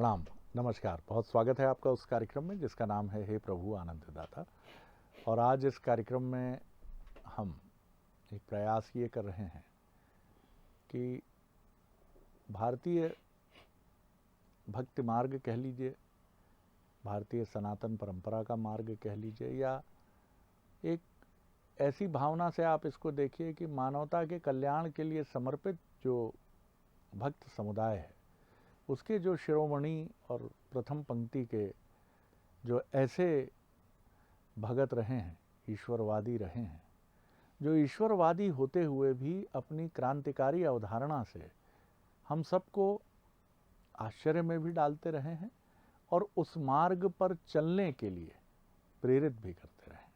प्रणाम, नमस्कार। बहुत स्वागत है आपका उस कार्यक्रम में जिसका नाम है हे प्रभु आनंददाता। और आज इस कार्यक्रम में हम एक प्रयास ये कर रहे हैं कि भारतीय भक्ति मार्ग कह लीजिए, भारतीय सनातन परंपरा का मार्ग कह लीजिए, या एक ऐसी भावना से आप इसको देखिए कि मानवता के कल्याण के लिए समर्पित जो भक्त समुदाय है, उसके जो शिरोमणि और प्रथम पंक्ति के जो ऐसे भगत रहे हैं, ईश्वरवादी रहे हैं, जो ईश्वरवादी होते हुए भी अपनी क्रांतिकारी अवधारणा से हम सबको आश्चर्य में भी डालते रहे हैं और उस मार्ग पर चलने के लिए प्रेरित भी करते रहे हैं।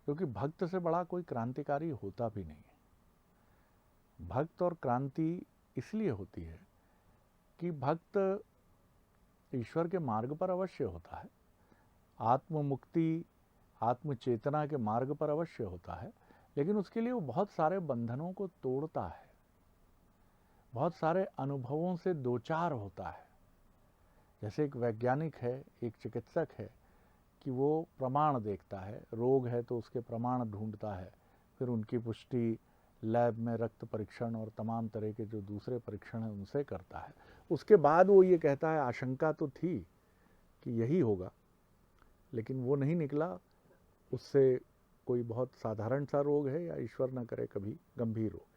क्योंकि भक्त से बड़ा कोई क्रांतिकारी होता भी नहीं है। भक्त और क्रांति इसलिए होती है कि भक्त ईश्वर के मार्ग पर अवश्य होता है, आत्म मुक्ति, आत्म चेतना के मार्ग पर अवश्य होता है, लेकिन उसके लिए वो बहुत सारे बंधनों को तोड़ता है, बहुत सारे अनुभवों से दो चार होता है। जैसे एक वैज्ञानिक है, एक चिकित्सक है कि वो प्रमाण देखता है, रोग है तो उसके प्रमाण ढूंढता है, फिर उनकी पुष्टि लैब में रक्त परीक्षण और तमाम तरह के जो दूसरे परीक्षण हैं उनसे करता है। उसके बाद वो ये कहता है आशंका तो थी कि यही होगा, लेकिन वो नहीं निकला, उससे कोई बहुत साधारण सा रोग है या ईश्वर न करे कभी गंभीर रोग।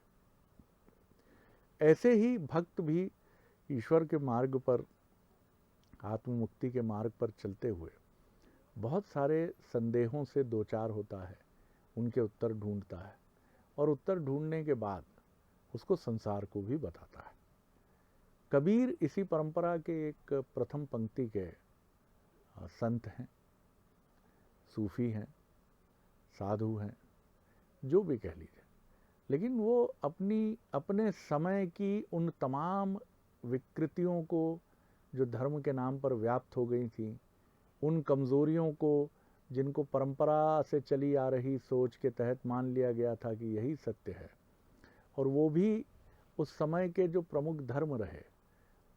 ऐसे ही भक्त भी ईश्वर के मार्ग पर, आत्ममुक्ति के मार्ग पर चलते हुए बहुत सारे संदेहों से दो चार होता है, उनके उत्तर ढूंढता है और उत्तर ढूंढने के बाद उसको संसार को भी बताता है। कबीर इसी परंपरा के एक प्रथम पंक्ति के संत हैं, सूफी हैं, साधु हैं, जो भी कह लीजिए, लेकिन वो अपने समय की उन तमाम विकृतियों को जो धर्म के नाम पर व्याप्त हो गई थी, उन कमज़ोरियों को जिनको परंपरा से चली आ रही सोच के तहत मान लिया गया था कि यही सत्य है, और वो भी उस समय के जो प्रमुख धर्म रहे,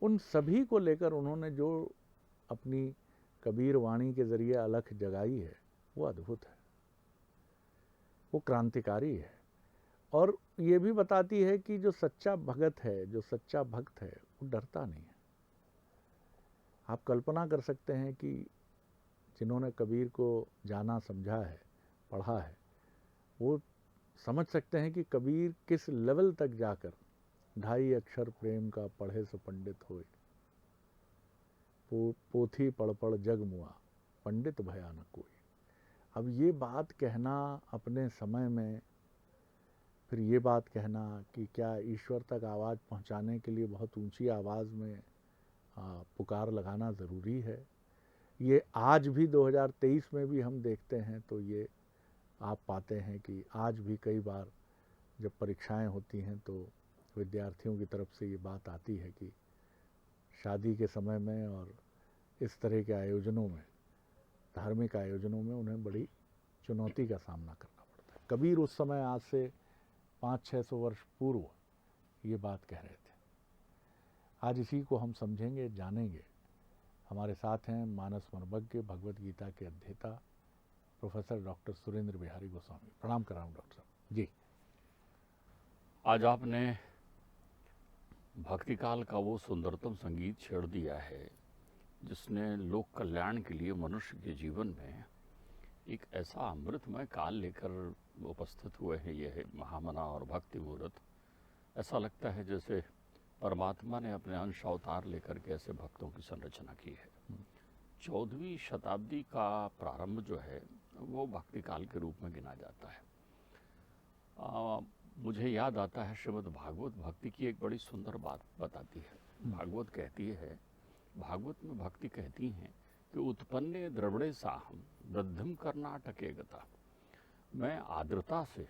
उन सभी को लेकर उन्होंने जो अपनी कबीर वाणी के ज़रिए अलख जगाई है, वो अद्भुत है, वो क्रांतिकारी है। और ये भी बताती है कि जो सच्चा भगत है, जो सच्चा भक्त है, वो डरता नहीं है। आप कल्पना कर सकते हैं कि जिन्होंने कबीर को जाना, समझा है, पढ़ा है, वो समझ सकते हैं कि कबीर किस लेवल तक जाकर ढाई अक्षर प्रेम का पढ़े सो पंडित होए, पोथी पढ़ पढ़ जग मुआ, पंडित भया न कोई। अब ये बात कहना अपने समय में, फिर ये बात कहना कि क्या ईश्वर तक आवाज़ पहुंचाने के लिए बहुत ऊंची आवाज़ में पुकार लगाना ज़रूरी है, ये आज भी 2023 में भी हम देखते हैं तो ये आप पाते हैं कि आज भी कई बार जब परीक्षाएं होती हैं तो विद्यार्थियों की तरफ से ये बात आती है कि शादी के समय में और इस तरह के आयोजनों में, धार्मिक आयोजनों में उन्हें बड़ी चुनौती का सामना करना पड़ता है। कबीर उस समय आज से 500-600 वर्ष पूर्व ये बात कह रहे थे। आज इसी को हम समझेंगे, जानेंगे। हमारे साथ हैं मानस मनोवज्ञ, भगवत गीता के अध्येता प्रोफेसर डॉक्टर सुरेंद्र बिहारी गोस्वामी। प्रणाम कर रहा हूँ डॉक्टर साहब जी। आज आपने भक्ति काल का वो सुंदरतम संगीत छेड़ दिया है जिसने लोक कल्याण के लिए मनुष्य के जीवन में एक ऐसा अमृतमय काल लेकर उपस्थित हुए हैं। यह महामना और भक्ति मुहूर्त, ऐसा लगता है जैसे परमात्मा ने अपने अंश अवतार लेकर के ऐसे भक्तों की संरचना की है। 14वीं शताब्दी का प्रारंभ जो है वो भक्ति काल के रूप में गिना जाता है। मुझे याद आता है श्रीमद् भागवत भक्ति की एक बड़ी सुंदर बात बताती है। भागवत कहती है, भागवत में भक्ति कहती हैं कि उत्पन्ने द्रवड़े साहम वृद्धिम कर्नाटके गता। मैं आर्द्रता से,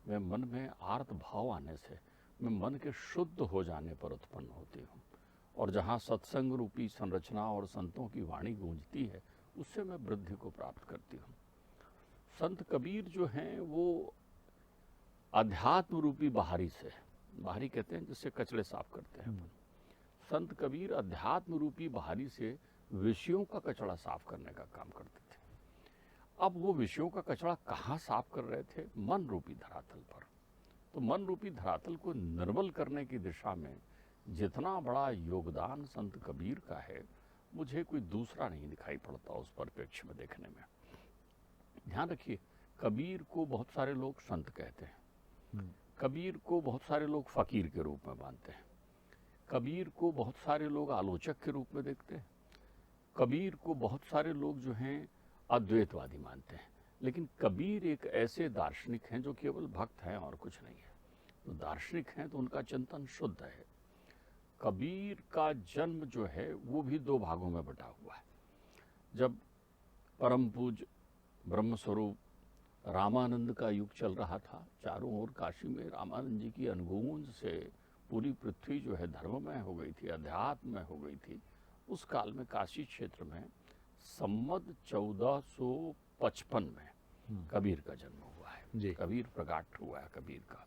मैं मन में आर्त भाव आने से, मैं मन के शुद्ध हो जाने पर उत्पन्न होती हूँ, और जहाँ सत्संग रूपी संरचना और संतों की वाणी गूंजती है उससे मैं वृद्धि को प्राप्त करती हूँ। संत कबीर जो हैं वो अध्यात्म रूपी बाहरी से, बाहरी कहते हैं जिससे कचड़े साफ करते हैं, संत कबीर अध्यात्म रूपी बाहरी से विषयों का कचरा साफ करने का काम करते थे। अब वो विषयों का कचरा कहाँ साफ कर रहे थे? मन रूपी धरातल पर। तो मन रूपी धरातल को निर्मल करने की दिशा में जितना बड़ा योगदान संत कबीर का है, मुझे कोई दूसरा नहीं दिखाई पड़ता उस परिप्रेक्ष्य में देखने में। ध्यान रखिए, कबीर को बहुत सारे लोग संत कहते हैं, कबीर को बहुत सारे लोग फकीर के रूप में मानते हैं, कबीर को बहुत सारे लोग आलोचक के रूप में देखते हैं, कबीर को बहुत सारे लोग जो हैं अद्वैतवादी मानते हैं। लेकिन कबीर एक ऐसे दार्शनिक हैं जो केवल भक्त हैं और कुछ नहीं है। तो दार्शनिक हैं तो उनका चिंतन शुद्ध है। कबीर का जन्म जो है वो भी दो भागों में बटा हुआ है। जब परम पूज्य ब्रह्मस्वरूप रामानंद का युग चल रहा था, चारों ओर काशी में रामानंद जी की अनुगूंज से पूरी पृथ्वी जो है धर्ममय हो गई थी, अध्यात्ममय हो गई थी। उस काल में काशी क्षेत्र में संवत 1455 में कबीर का जन्म हुआ है। कबीर प्रकाट हुआ है कबीर का।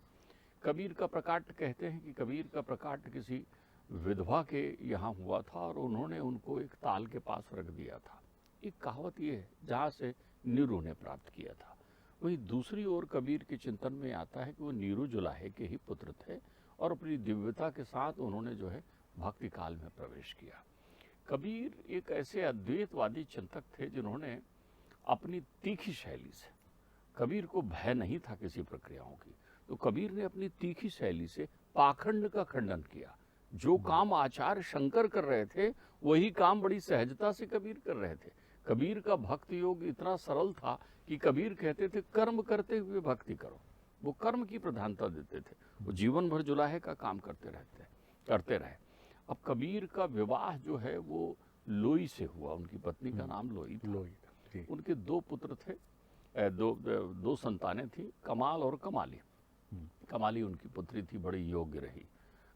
कबीर का प्रकाट कहते हैं कि कबीर का प्रकाट किसी विधवा के यहाँ हुआ था और उन्होंने उनको एक ताल के पास रख दिया था। एक कहावत ये है जहाँ से नीरू ने प्राप्त किया था। वहीं दूसरी ओर कबीर के चिंतन में आता है कि वो नीरू जुलाहे के ही पुत्र थे और अपनी दिव्यता के साथ उन्होंने जो है भक्ति काल में प्रवेश किया। कबीर एक ऐसे अद्वैतवादी चिंतक थे जिन्होंने अपनी तीखी शैली से, कबीर को भय नहीं था किसी प्रक्रियाओं की, तो कबीर ने अपनी तीखी शैली से पाखंड का खंडन किया। जो काम आचार्य शंकर कर रहे थे वही काम बड़ी सहजता से कबीर कर रहे थे। कबीर का भक्ति योग इतना सरल था कि कबीर कहते थे कर्म करते हुए भक्ति करो। वो कर्म की प्रधानता देते थे। वो जीवन भर जुलाहे का काम करते रहे। अब कबीर का विवाह जो है वो लोई से हुआ। उनकी पत्नी का नाम लोई था। उनके दो पुत्र थे, दो संतानें थी, कमाल और कमाली। कमाली उनकी पुत्री थी, बड़ी योग्य रही।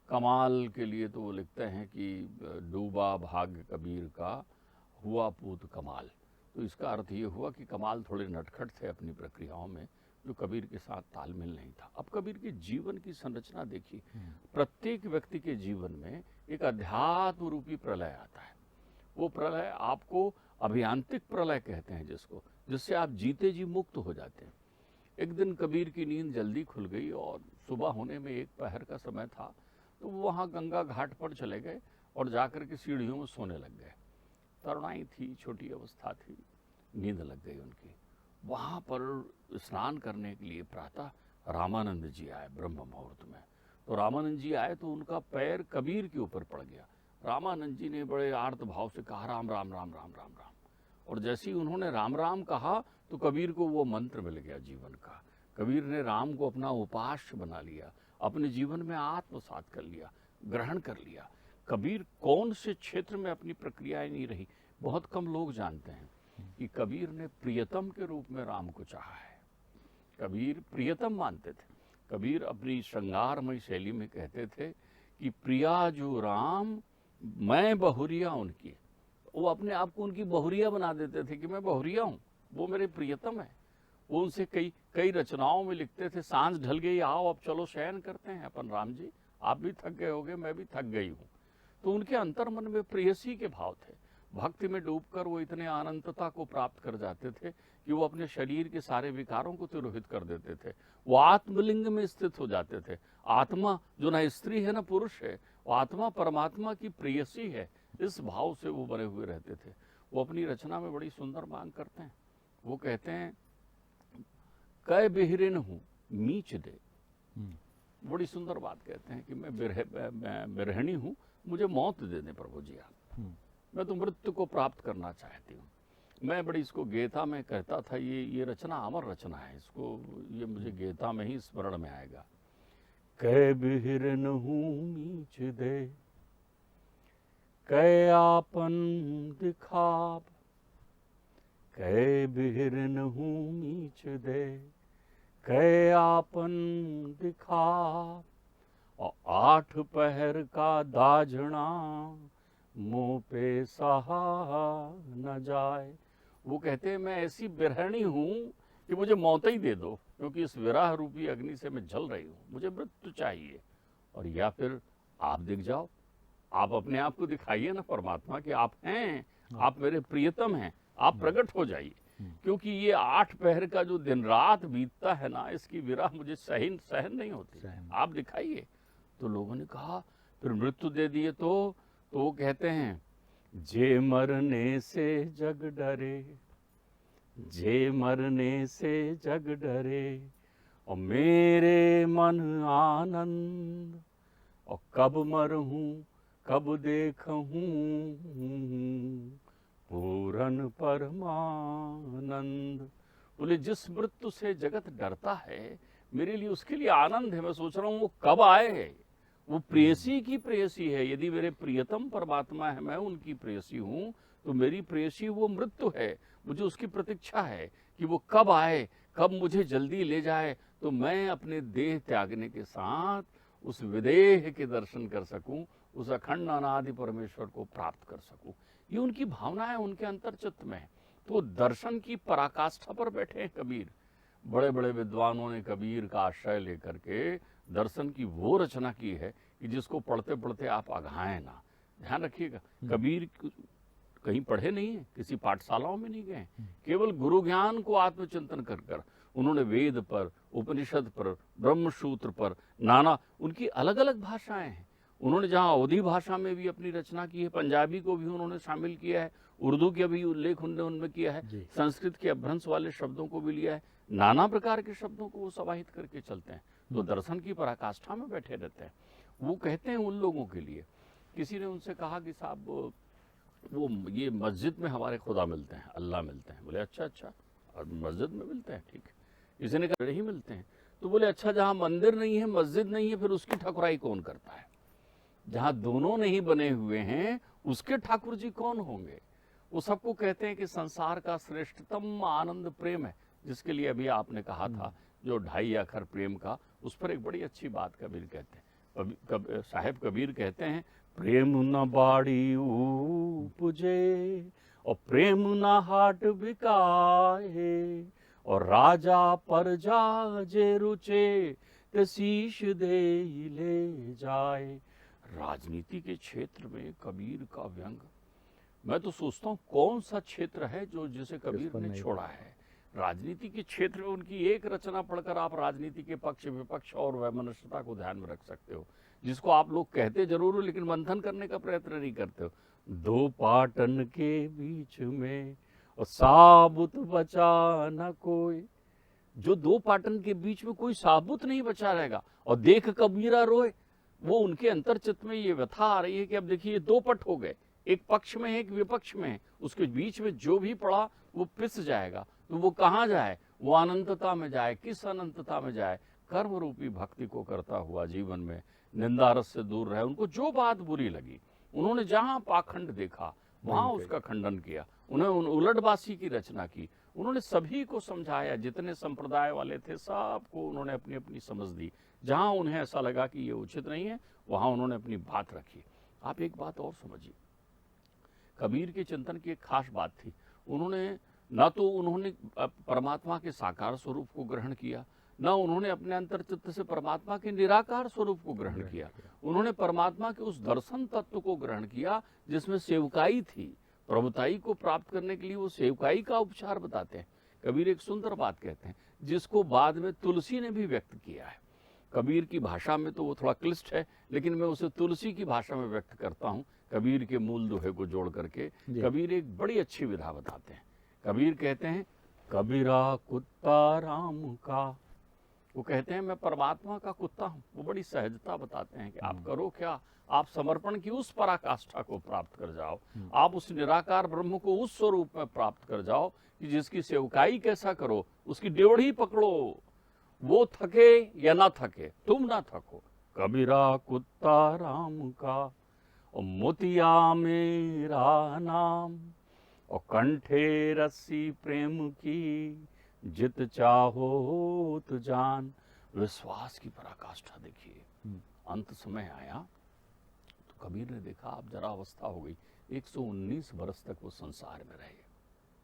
कमाल के लिए तो वो लिखते हैं कि डूबा भाग्य कबीर का हुआ पूत कमाल। तो इसका अर्थ ये हुआ कि कमाल थोड़े नटखट थे अपनी प्रक्रियाओं में, जो कबीर के साथ तालमेल नहीं था। अब कबीर के जीवन की संरचना देखिए। प्रत्येक व्यक्ति के जीवन में एक अध्यात्म रूपी प्रलय आता है। वो प्रलय आपको अभियांत्रिक प्रलय कहते हैं जिससे आप जीते जी मुक्त हो जाते हैं। एक दिन कबीर की नींद जल्दी खुल गई और सुबह होने में एक पहर का समय था, तो वो वहाँ गंगा घाट पर चले गए और जाकर के सीढ़ियों में सोने लग गए। तरुणाई थी, छोटी अवस्था थी, नींद लग गई उनकी। वहाँ पर स्नान करने के लिए प्रातः रामानंद जी आए ब्रह्म मुहूर्त में। तो रामानंद जी आए तो उनका पैर कबीर के ऊपर पड़ गया। रामानंद जी ने बड़े आर्त भाव से कहा राम राम राम राम राम राम। और जैसे ही उन्होंने राम राम कहा तो कबीर को वो मंत्र मिल गया जीवन का। कबीर ने राम को अपना उपास्य बना लिया, अपने जीवन में आत्मसात कर लिया, ग्रहण कर लिया। कबीर कौन से क्षेत्र में अपनी प्रक्रियाएं नहीं रही, बहुत कम लोग जानते हैं कि कबीर ने प्रियतम के रूप में राम को चाहा है। कबीर प्रियतम मानते थे। कबीर अपनी श्रृंगारमय शैली में कहते थे कि प्रिया जो राम मैं बहुरिया उनकी। वो अपने आप को उनकी बहुरिया बना देते थे कि मैं बहुरिया हूँ, वो मेरे प्रियतम है। वो उनसे कई रचनाओं में लिखते थे, सांझ ढल गई, आओ अब चलो शयन करते हैं अपन राम जी, आप भी थक गए होगे, मैं भी थक गई हूँ। तो उनके अंतर्मन में प्रेयसी के भाव थे। भक्ति में डूबकर वो इतने अनंतता को प्राप्त कर जाते थे कि वो अपने शरीर के सारे विकारों को तिरोहित कर देते थे। वो आत्मलिंग में स्थित हो जाते थे। आत्मा जो ना स्त्री है ना पुरुष है, वो आत्मा परमात्मा की प्रेयसी है, इस भाव से वो बने हुए रहते थे। वो अपनी रचना में बड़ी सुंदर मांग करते हैं। वो कहते हैं कै बिहरिन हूँ मीच दे। बड़ी सुंदर बात कहते हैं कि मैं बिरहणी हूँ, मुझे मौत दे दें प्रभु जी आप। मैं तो मृत्यु को प्राप्त करना चाहती हूँ। मैं बड़ी इसको गीता में कहता था, ये रचना अमर रचना है, इसको ये मुझे गीता में ही स्मरण में आएगा। कै बिहरिन हूँ मीच दे, कै आपन दिखाब, कै बिहरिन हूँ मीच दे, कै आपन दिखाब, और 8 पहर का दाझना मुँह पे सहा न जाए। वो कहते हैं मैं ऐसी बिरहणी हूँ कि मुझे मौत ही दे दो, क्योंकि इस विरह रूपी अग्नि से मैं जल रही हूँ, मुझे मृत्यु चाहिए। और या फिर आप दिख जाओ, आप अपने आप को दिखाइए ना परमात्मा कि आप हैं, आप मेरे प्रियतम हैं, आप प्रकट हो जाइए। क्योंकि ये 8 पहर का जो दिन रात बीतता है ना, इसकी विरह मुझे सहन नहीं होती, आप दिखाइए। तो लोगों ने कहा फिर मृत्यु दे दिए तो वो कहते हैं, जे मरने से जग डरे, जे मरने से जग डरे, और मेरे मन आनंद, और कब मरहूं कब देखूं पूरन परमानंद। बोले जिस मृत्यु से जगत डरता है, मेरे लिए उसके लिए आनंद है। मैं सोच रहा हूँ वो कब आए। वो प्रेयसी की प्रेयसी है। यदि मेरे प्रियतम परमात्मा है, मैं उनकी प्रेयसी हूँ, तो मेरी प्रेयसी वो मृत्यु है। मुझे उसकी प्रतीक्षा है कि वो कब आए, कब मुझे जल्दी ले जाए, तो मैं अपने देह त्यागने के साथ उस विदेह के दर्शन कर सकूं, उस अखंड अनादि परमेश्वर को प्राप्त कर सकूं। ये उनकी भावनाएं उनके अंतर्चित्त में है। तो दर्शन की पराकाष्ठा पर बैठे हैं कबीर। बड़े बड़े विद्वानों ने कबीर का आश्रय लेकर के दर्शन की वो रचना की है कि जिसको पढ़ते पढ़ते आप अघाएं ना। ध्यान रखिएगा, कबीर कहीं पढ़े नहीं है, किसी पाठशालाओं में नहीं गए, केवल गुरु ज्ञान को आत्मचिंतन कर कर उन्होंने वेद पर, उपनिषद पर, ब्रह्मसूत्र पर, नाना उनकी अलग अलग भाषाएं हैं। उन्होंने जहाँ अवधी भाषा में भी अपनी रचना की है, पंजाबी को भी उन्होंने शामिल किया है, उर्दू का भी उल्लेख उनमें किया है, संस्कृत के अभ्रंश वाले शब्दों को भी लिया है, नाना प्रकार के शब्दों को वो समाहित करके चलते हैं। तो दर्शन की पराकाष्ठा में बैठे रहते हैं। वो कहते हैं उन लोगों के लिए, किसी ने उनसे कहा कि साहब वो ये मस्जिद में हमारे खुदा मिलते हैं, अल्लाह मिलते हैं। बोले अच्छा, और मस्जिद में मिलते हैं, ठीक है। किसी ने कहा नहीं मिलते हैं। तो बोले अच्छा, जहाँ मंदिर नहीं है, मस्जिद नहीं है, फिर उसकी ठकुराई कौन करता है? जहाँ दोनों नहीं बने हुए हैं, उसके ठाकुर जी कौन होंगे? वो सबको कहते हैं कि संसार का श्रेष्ठतम आनंद प्रेम है, जिसके लिए अभी आपने कहा था, जो 2.5 अक्षर प्रेम का, उस पर एक बड़ी अच्छी बात कबीर कहते हैं। साहेब कबीर कहते हैं, प्रेम न बाड़ी उपजे, और प्रेम न हाट बिकाए, और राजा प्रजा जे रुचे, ते शीश दे ले जाए। राजनीति के क्षेत्र में कबीर का व्यंग, मैं तो सोचता हूँ कौन सा क्षेत्र है जो जिसे कबीर ने छोड़ा है। राजनीति के क्षेत्र में उनकी एक रचना पढ़कर आप राजनीति के पक्ष विपक्ष और वैमनस्यता को ध्यान में रख सकते हो, जिसको आप लोग कहते जरूर हो लेकिन मंथन करने का प्रयत्न नहीं करते हो। 2 पाटन के बीच में और साबुत बचा न कोई। जो 2 पाटन के बीच में कोई साबुत नहीं बचा रहेगा, और देख कबीरा रोए। वो उनके अंतर्चित्त में ये व्यथा आ रही है कि अब देखिए 2 पट हो गए, एक पक्ष में है, एक विपक्ष में है, उसके बीच में जो भी पड़ा वो पिस जाएगा। तो वो कहाँ जाए? वो अनंतता में जाए। किस अनंतता में जाए? कर्म रूपी भक्ति को करता हुआ जीवन में निंदारस से दूर रहे। उनको जो बात बुरी लगी, उन्होंने जहाँ पाखंड देखा वहां उसका खंडन किया। उन्हें उलटबासी की रचना की। उन्होंने सभी को समझाया, जितने संप्रदाय वाले थे सबको उन्होंने अपनी अपनी समझ दी। जहां उन्हें ऐसा लगा कि ये उचित नहीं है, वहां उन्होंने अपनी बात रखी। आप एक बात और समझिए, कबीर के चिंतन की एक खास बात थी। उन्होंने न तो उन्होंने परमात्मा के साकार स्वरूप को ग्रहण किया, न उन्होंने अपने अंतर्चित्त से परमात्मा के निराकार स्वरूप को ग्रहण किया। उन्होंने परमात्मा के उस दर्शन तत्व को ग्रहण किया जिसमें सेवकाई थी। प्रभुताई को प्राप्त करने के लिए वो सेवकाई का उपचार बताते हैं। कबीर एक सुंदर बात कहते हैं, जिसको बाद में तुलसी ने भी व्यक्त किया है। कबीर की भाषा में तो वो थोड़ा क्लिष्ट है, लेकिन मैं उसे तुलसी की भाषा में व्यक्त करता हूँ, कबीर के मूल दोहे को जोड़ करके। कबीर एक बड़ी अच्छी विधा बताते हैं। कबीर कहते हैं, कबीरा कुत्ता राम का। वो कहते हैं मैं परमात्मा का कुत्ता हूँ। वो बड़ी सहजता बताते हैं कि आप करो क्या, आप समर्पण की उस पराकाष्ठा को प्राप्त कर जाओ, आप उस निराकार ब्रह्म को उस स्वरूप में प्राप्त कर जाओ कि जिसकी सेवकाई कैसा करो, उसकी ड्योढ़ी पकड़ो, वो थके या ना थके, तुम ना थको। कबीरा कुत्ता राम का, और मोतिया मेरा नाम, और कंठे रस्सी प्रेम की, जित चाहो तो जान। विश्वास की पराकाष्ठा देखिए। अंत समय आया तो कबीर ने देखा अब जरा अवस्था हो गई। 119 बरस तक वो संसार में रहे,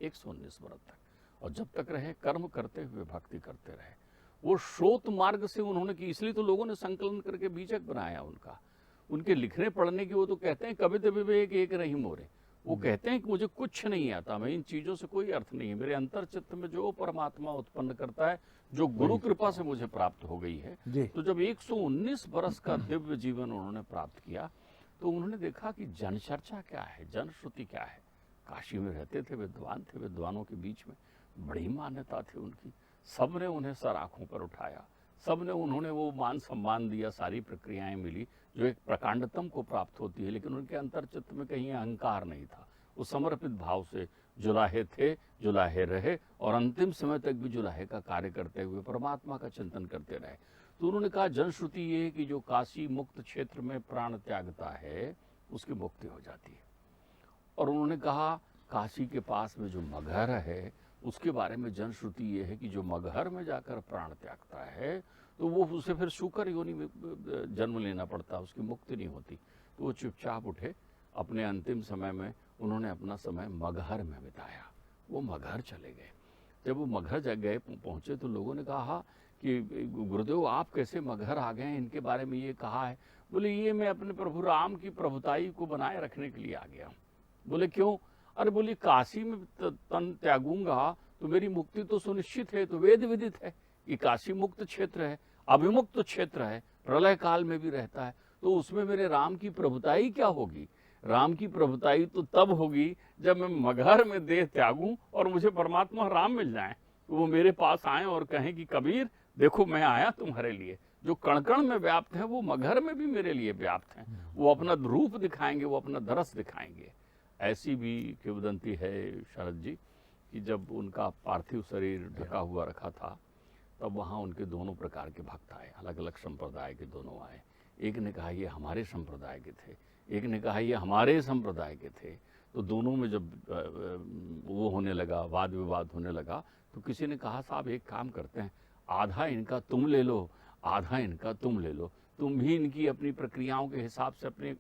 119 बरस तक, और जब तक रहे कर्म करते हुए भक्ति करते रहे। वो श्रोत मार्ग से उन्होंने की, इसलिए तो लोगों ने संकलन करके बीजक बनाया उनका। उनके लिखने पढ़ने की वो तो कहते हैं कभी तभी विवेक एक नहीं मोरे। वो कहते हैं कि मुझे कुछ नहीं आता, मैं इन चीज़ों से कोई अर्थ नहीं है, मेरे अंतर चित्त में जो परमात्मा उत्पन्न करता है, जो गुरु कृपा से मुझे प्राप्त हो गई है। जी। तो जब 119 बरस का दिव्य जीवन उन्होंने प्राप्त किया तो उन्होंने देखा कि जनचर्चा क्या है, जनश्रुति क्या है। काशी में रहते थे, विद्वान थे, विद्वानों के बीच में बड़ी मान्यता थी उनकी, सबने उन्हें सर आंखों पर उठाया, सबने उन्होंने वो मान सम्मान दिया, सारी प्रक्रियाएं मिली जो एक प्रकांडतम को प्राप्त होती है। लेकिन उनके अंतर्चित्त में कहीं अहंकार नहीं था, वो समर्पित भाव से जुलाहे थे, जुलाहे रहे और अंतिम समय तक भी जुलाहे का कार्य करते हुए परमात्मा का चिंतन करते रहे। तो उन्होंने कहा जनश्रुति ये है कि जो काशी मुक्त क्षेत्र में प्राण त्यागता है उसकी मुक्ति हो जाती है। और उन्होंने कहा काशी के पास में जो मगहर है उसके बारे में जनश्रुति ये है कि जो मगहर में जाकर प्राण त्यागता है तो वो उसे फिर शूकर योनि में जन्म लेना पड़ता, उसकी मुक्ति नहीं होती। तो वो चुपचाप उठे, अपने अंतिम समय में उन्होंने अपना समय मगहर में बिताया, वो मगहर चले गए। जब वो मगहर जग गए पहुँचे तो लोगों ने कहा कि गुरुदेव आप कैसे मगहर आ गए, इनके बारे में ये कहा है। बोले ये मैं अपने प्रभु राम की प्रभुताई को बनाए रखने के लिए आ गया। बोले क्यों? अरे बोली काशी में तन त्यागूंगा तो मेरी मुक्ति तो सुनिश्चित है, तो वेद विदित है कि काशी मुक्त क्षेत्र है, अभिमुक्त क्षेत्र है, प्रलय काल में भी रहता है, तो उसमें मेरे राम की प्रभुताई क्या होगी? राम की प्रभुताई तो तब होगी जब मैं मगहर में देह त्यागूं और मुझे परमात्मा राम मिल जाए, तो वो मेरे पास आए और कहें कि कबीर देखो मैं आया तुम्हारे लिए। जो कण कण में व्याप्त है वो मगहर में भी मेरे लिए व्याप्त हैं, वो अपना रूप दिखाएंगे, वो अपना दरस दिखाएंगे। ऐसी भी किंवदंती है शरद जी कि जब उनका पार्थिव शरीर ढका हुआ रखा था तब वहाँ उनके दोनों प्रकार के भक्त आए, अलग अलग संप्रदाय के दोनों आए। एक ने कहा ये हमारे संप्रदाय के थे, एक ने कहा ये हमारे संप्रदाय के थे। तो दोनों में जब वो होने लगा, वाद विवाद होने लगा, तो किसी ने कहा साहब एक काम करते हैं, आधा इनका तुम ले लो, आधा इनका तुम ले लो, तुम भी इनकी अपनी प्रक्रियाओं के हिसाब से अपने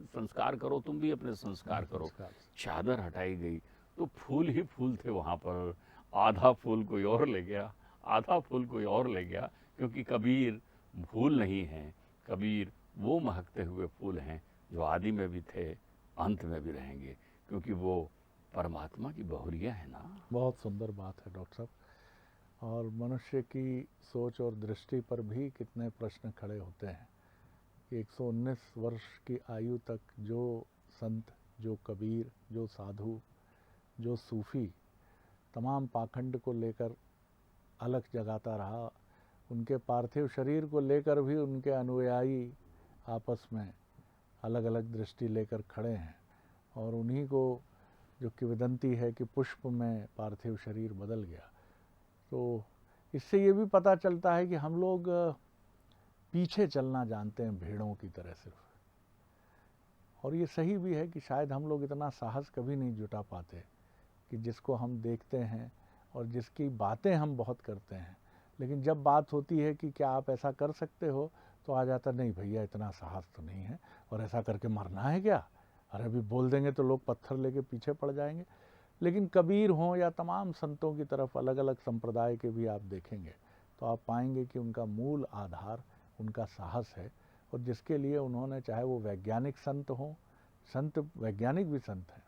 संस्कार करो, तुम भी अपने संस्कार करो। चादर हटाई गई तो फूल ही फूल थे वहाँ पर, आधा फूल कोई और ले गया, आधा फूल कोई और ले गया, क्योंकि कबीर फूल नहीं है, कबीर वो महकते हुए फूल हैं जो आदि में भी थे, अंत में भी रहेंगे, क्योंकि वो परमात्मा की बहुरिया है ना। बहुत सुंदर बात है डॉक्टर साहब। और मनुष्य की सोच और दृष्टि पर भी कितने प्रश्न खड़े होते हैं कि 119 वर्ष की आयु तक जो संत, जो कबीर, जो साधु, जो सूफी तमाम पाखंड को लेकर अलग जगाता रहा, उनके पार्थिव शरीर को लेकर भी उनके अनुयायी आपस में अलग अलग दृष्टि लेकर खड़े हैं। और उन्हीं को जो किंवदंती है कि पुष्प में पार्थिव शरीर बदल गया। तो इससे ये भी पता चलता है कि हम लोग पीछे चलना जानते हैं भेड़ों की तरह सिर्फ। और ये सही भी है कि शायद हम लोग इतना साहस कभी नहीं जुटा पाते कि जिसको हम देखते हैं और जिसकी बातें हम बहुत करते हैं, लेकिन जब बात होती है कि क्या आप ऐसा कर सकते हो, तो आ जाता नहीं भैया इतना साहस तो नहीं है, और ऐसा करके मरना है क्या, अरे अभी बोल देंगे तो लोग पत्थर लेके पीछे पड़ जाएंगे। लेकिन कबीर हों या तमाम संतों की तरफ अलग अलग संप्रदाय के भी आप देखेंगे तो आप पाएंगे कि उनका मूल आधार उनका साहस है। और जिसके लिए उन्होंने, चाहे वो वैज्ञानिक संत हों, संत वैज्ञानिक भी संत हैं,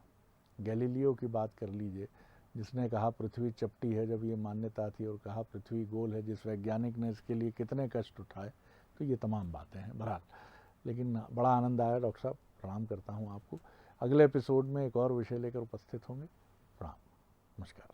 गैलीलियो की बात कर लीजिए जिसने कहा पृथ्वी चपटी है, जब ये मान्यता थी, और कहा पृथ्वी गोल है, जिस वैज्ञानिक ने इसके लिए कितने कष्ट उठाए। तो ये तमाम बातें हैं बहरहाल। लेकिन बड़ा आनंद आया डॉक्टर साहब, प्रणाम करता हूँ आपको। अगले एपिसोड में एक और विषय लेकर उपस्थित होंगे। प्रणाम, नमस्कार।